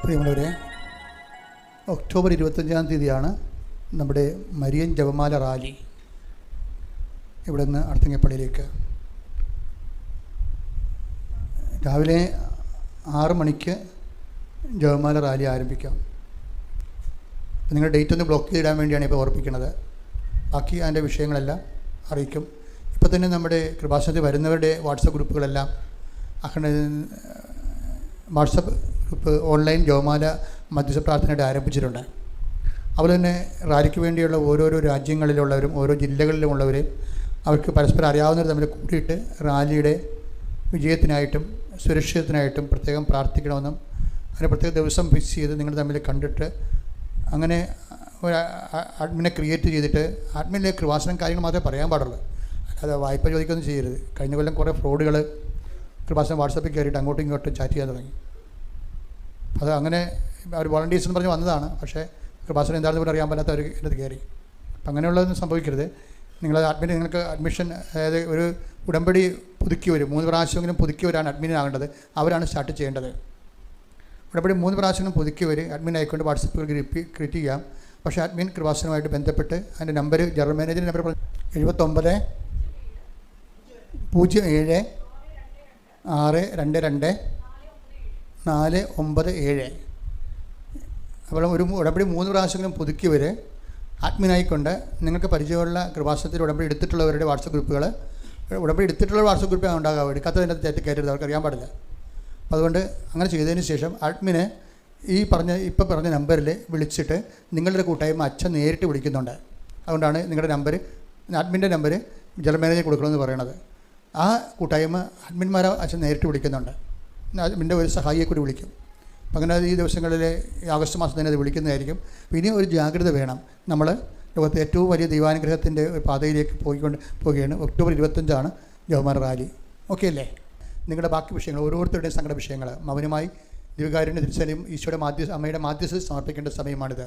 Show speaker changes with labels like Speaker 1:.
Speaker 1: പ്രിയമുള്ളവരെ, ഒക്ടോബർ 25-ാം തീയതിയാണ് നമ്മുടെ മരിയൻ ജപമാല റാലി ഇവിടെ നിന്ന് അർത്തിങ്ങപ്പള്ളിയിലേക്ക്. രാവിലെ 6 മണിക്ക് ജപമാല റാലി ആരംഭിക്കാം. നിങ്ങളുടെ ഡേറ്റ് ഒന്ന് ബ്ലോക്ക് ചെയ്തിടാൻ വേണ്ടിയാണ് ഇപ്പോൾ ഓർപ്പിക്കുന്നത്. ബാക്കി അതിൻ്റെ വിഷയങ്ങളെല്ലാം അറിയിക്കും. ഇപ്പോൾ തന്നെ നമ്മുടെ കൃപാസനത്തിൽ വരുന്നവരുടെ വാട്സപ്പ് ഗ്രൂപ്പുകളെല്ലാം വാട്സപ്പ് ഗ്രൂപ്പ് ഓൺലൈൻ ജപമാല മധ്യസ്ഥ പ്രാർത്ഥനയുടെ ആരംഭിച്ചിട്ടുണ്ട്. അതുപോലെ തന്നെ റാലിക്ക് വേണ്ടിയുള്ള ഓരോരോ രാജ്യങ്ങളിലുള്ളവരും ഓരോ ജില്ലകളിലുമുള്ളവരെയും അവർക്ക് പരസ്പരം അറിയാവുന്നവർ തമ്മിൽ കൂട്ടിയിട്ട് റാലിയുടെ വിജയത്തിനായിട്ടും സുരക്ഷിതത്തിനായിട്ടും പ്രത്യേകം പ്രാർത്ഥിക്കണമെന്നും അതിന് പ്രത്യേക ദിവസം ഫിക്സ് ചെയ്ത് നിങ്ങൾ തമ്മിൽ കണ്ടിട്ട് അങ്ങനെ ഒരു അഡ്മിനെ ക്രിയേറ്റ് ചെയ്തിട്ട് അഡ്മിനിലെ കൃപാസനം കാര്യങ്ങൾ മാത്രമേ പറയാൻ പാടുള്ളൂ. അല്ലാതെ വായ്പ ചോദിക്കുകയൊന്നും ചെയ്യരുത്. കഴിഞ്ഞ കൊല്ലം കുറേ ഫ്രോഡുകൾ കൃപാസനം വാട്സപ്പിൽ കയറിയിട്ട് അങ്ങോട്ടും ഇങ്ങോട്ടും ചാറ്റ് ചെയ്യാൻ തുടങ്ങി. അത് അങ്ങനെ അവർ വോളണ്ടിയേഴ്സ് എന്ന് പറഞ്ഞ് വന്നതാണ്. പക്ഷേ കൃപാസനം എന്താണെന്ന് പോലും അറിയാൻ പറ്റാത്ത അവർ എൻ്റെ കയറി. അപ്പം അങ്ങനെയുള്ളതൊന്നും സംഭവിക്കരുത്. നിങ്ങൾക്ക് അഡ്മിഷൻ, അതായത് ഒരു ഉടമ്പടി പുതുക്കിയവർ 3 പ്രാവശ്യമെങ്കിലും പുതുക്കിയവരാണ് അഡ്മിനാകേണ്ടത്. അവരാണ് സ്റ്റാർട്ട് ചെയ്യേണ്ടത്. ഉടമ്പടി 3 പ്രാവശ്യം പുതുക്കിയവർ അഡ്മിൻ ആയിക്കൊണ്ട് വാട്സപ്പിൽ ക്രിയേറ്റ് ചെയ്യാം. പക്ഷേ അഡ്മിൻ കൃപാസനവുമായിട്ട് ബന്ധപ്പെട്ട് അതിൻ്റെ നമ്പർ, ജനറൽ മാനേജറിൻ്റെ നമ്പർ 7907-622-497. അപ്പോൾ ഒരു ഉടമ്പടി 3 പ്രാവശ്യമെങ്കിലും പുതുക്കിയവർ അഡ്മിനായിക്കൊണ്ട് നിങ്ങൾക്ക് പരിചയമുള്ള കൃപാസനത്തിൽ ഉടമ്പടി എടുത്തിട്ടുള്ളവരുടെ വാട്സപ്പ് ഗ്രൂപ്പുകൾ, ഉടമ്പടി എടുത്തിട്ടുള്ള വാട്സപ്പ് ഗ്രൂപ്പ് ഉണ്ടാകാം, എടുക്കാത്തതിൻ്റെ തെറ്റ് കയറ്റരുത്, അവർക്ക് അറിയാൻ പാടില്ല. അപ്പോൾ അതുകൊണ്ട് അങ്ങനെ ചെയ്തതിന് ശേഷം അഡ്മിന് ഇപ്പോൾ പറഞ്ഞ നമ്പറിൽ വിളിച്ചിട്ട് നിങ്ങളുടെ കൂട്ടായ്മ അച്ഛൻ നേരിട്ട് വിളിക്കുന്നുണ്ട്. അതുകൊണ്ടാണ് നിങ്ങളുടെ നമ്പർ, അഡ്മിൻ്റെ നമ്പർ ജനറൽ മാനേജർ കൊടുക്കണമെന്ന് പറയണത്. ആ കൂട്ടായ്മ അഡ്മിന്മാരെ അച്ഛൻ നേരിട്ട് വിളിക്കുന്നുണ്ട്. അഡ്മിൻ്റെ ഒരു സഹായിയെ കൂടി വിളിക്കും. അപ്പം അങ്ങനെ ഈ ദിവസങ്ങളിൽ ആഗസ്റ്റ് മാസം തന്നെ അത് വിളിക്കുന്നതായിരിക്കും. ഇനി ഒരു ജാഗ്രത വേണം. നമ്മൾ ലോകത്തെ ഏറ്റവും വലിയ ദൈവാനുഗ്രഹത്തിൻ്റെ ഒരു പാതയിലേക്ക് പോവുകയാണ്. ഒക്ടോബർ 25-ആണ് ജപമാല റാലി. ഓക്കെ അല്ലേ? നിങ്ങളുടെ ബാക്കി വിഷയങ്ങൾ, ഓരോരുത്തരുടെയും സങ്കട വിഷയങ്ങൾ മൗനമായി ദിവ്യകാരുണ്യ തിരുസേനയും ഈശോയുടെ അമ്മയുടെ മാധ്യസ്ഥ സമർപ്പിക്കേണ്ട സമയമാണിത്.